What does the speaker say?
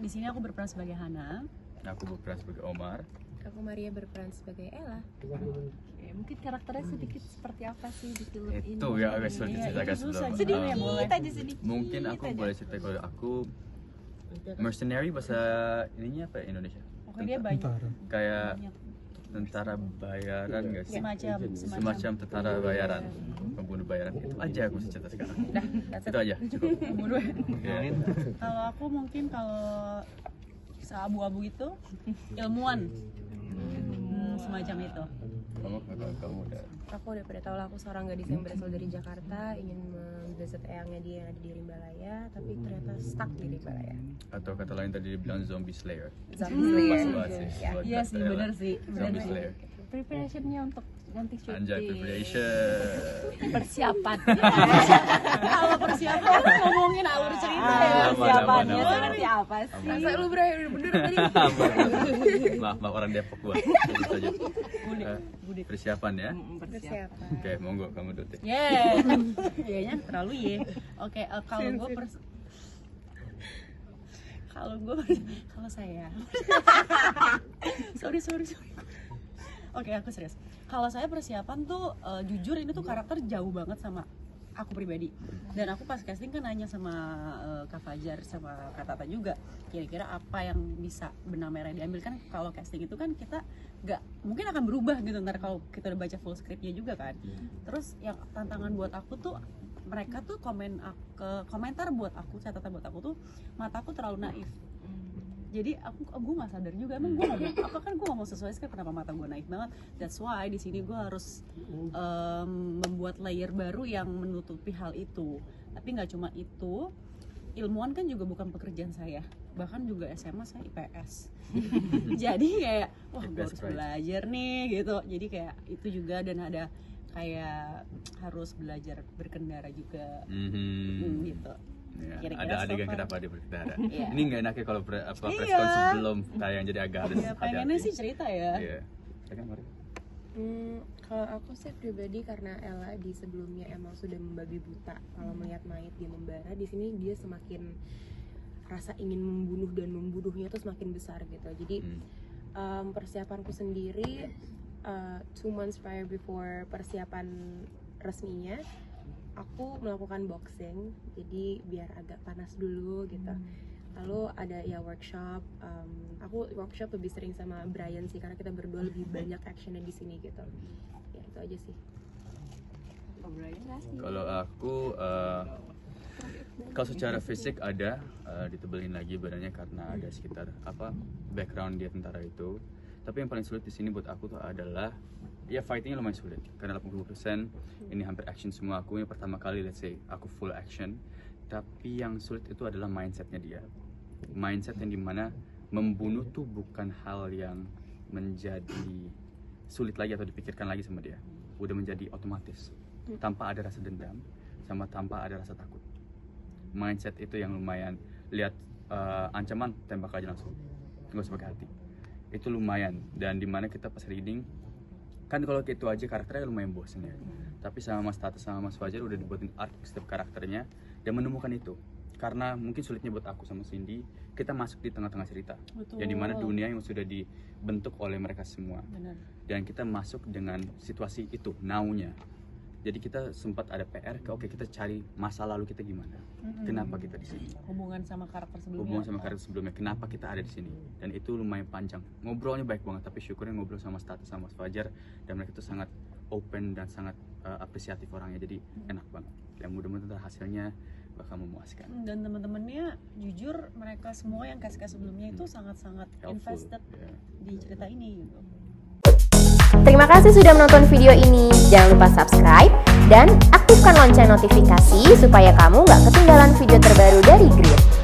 Di sini aku berperan sebagai Hana. Aku berperan sebagai Omar. Aku Maria berperan sebagai Ella. Oke, mungkin karakternya sedikit seperti apa sih di film ini? Itu ya agak sulit diceritakan sebelum. Sedikit aja sedikit. Mungkin aku boleh cerita kalau aku mercenary bahasa ininya apa Indonesia? Pokoknya dia banyak. Kayak tentara bayaran nggak sih? Semacam tentara bayaran, pembunuh bayaran. Itu aja aku bisa cerita sekarang. Itu aja cukup. Pembunuh. Ya. Kalau aku mungkin kalau seabu-abu itu ilmuwan. Semacam itu. Kamu udah. Aku udah pada tahu lah, aku seorang gadis yang berasal dari Jakarta, ingin memvisit eyangnya dia yang ada di Rimbalaya, tapi ternyata stuck di Rimbalaya. Atau kata lain tadi dibilang zombie slayer. Zombie Slayer. Iya sih, benar sih. Zombie slayer. Preparationnya untuk nanti syuting. Anjay preparation. Persiapan. Kalau persiapan ngomongin alur cerita ya. Persiapannya Aman. seperti apa sih? Masa lu berakhir bener tadi? Maaf orang Depok gua. Gitu aja. Persiapan ya. Persiapan. Oke, monggo kamu dulu deh. Kayaknya terlalu ya. Oke, kalau saya sorry. Oke, aku serius. Kalau saya persiapan tuh jujur ini tuh karakter jauh banget sama aku pribadi. Dan aku pas casting kan nanya sama Kak Fajar sama Kak Tata juga, kira-kira apa yang bisa benang merah diambil. Kan kalau casting itu kan kita nggak mungkin akan berubah gitu ntar kalau kita udah baca full scriptnya juga kan. Terus yang tantangan buat aku tuh mereka tuh komentar buat aku, catatan buat aku tuh mataku terlalu naif. Jadi gue nggak sadar juga emang gue ngomong sesuai script, kenapa mata gue naif banget. That's why di sini gue harus membuat layer baru yang menutupi hal itu. Tapi nggak cuma itu, ilmuwan kan juga bukan pekerjaan saya, bahkan juga SMA saya IPS. Jadi kayak wah gue harus belajar nih gitu. Jadi kayak itu juga, dan ada kayak harus belajar berkendara juga gitu. Ya, Kira-kira ada adegan so kenapa dia berkendara. Iya. Ini nggak enaknya kalau preskon sebelum tayang, jadi agak harus Ya, pengennya sih cerita ya. Iya. Ya kan, Mari? Kalau aku sih pribadi, karena Ella di sebelumnya emang sudah membabi buta kalau melihat mayat dia membara, di sini dia semakin rasa ingin membunuh dan membunuhnya tuh semakin besar gitu. Jadi persiapanku sendiri 2 months prior before persiapan resminya, aku melakukan boxing, jadi biar agak panas dulu gitu. Lalu ada ya workshop, aku workshop lebih sering sama Brian sih, karena kita berdua lebih banyak actionnya di sini gitu. Ya itu aja sih. Kalau aku kalau secara fisik ada ditebelin lagi badannya karena ada sekitar background dia tentara itu. Tapi yang paling sulit di sini buat aku tuh adalah ya fightingnya lumayan sulit karena 80% ini hampir action semua. Aku yang pertama kali let's say aku full action, tapi yang sulit itu adalah mindsetnya dia. Mindset yang dimana membunuh tuh bukan hal yang menjadi sulit lagi atau dipikirkan lagi sama dia, udah menjadi otomatis tanpa ada rasa dendam sama tanpa ada rasa takut. Mindset itu yang lumayan, lihat ancaman tembak aja langsung, nggak usah pakai hati. Itu lumayan, dan dimana kita pas reading kan kalau gitu aja karakternya lumayan bosen ya. Tapi sama Mas Tata sama Mas Fajar udah dibuatin arc setiap karakternya dan menemukan itu. Karena mungkin sulitnya buat aku sama Cindy, kita masuk di tengah-tengah cerita. Betul. Yang dimana dunia yang sudah dibentuk oleh mereka semua. Benar. Dan kita masuk dengan situasi itu, now-nya. Jadi kita sempat ada PR, oke kita cari masa lalu kita gimana, kenapa kita di sini, Hubungan sama karakter sebelumnya, kenapa kita ada di sini, dan itu lumayan panjang. Ngobrolnya baik banget, tapi syukurnya ngobrol sama Tata sama Mas Fajar, dan mereka itu sangat open dan sangat apresiatif orangnya, jadi enak banget. Dan mudah-mudahan hasilnya bakal memuaskan. Dan teman-temannya jujur mereka semua yang cast sebelumnya itu sangat-sangat invested di cerita ini gitu. Terima kasih sudah menonton video ini. Jangan lupa subscribe dan aktifkan lonceng notifikasi supaya kamu nggak ketinggalan video terbaru dari Grid.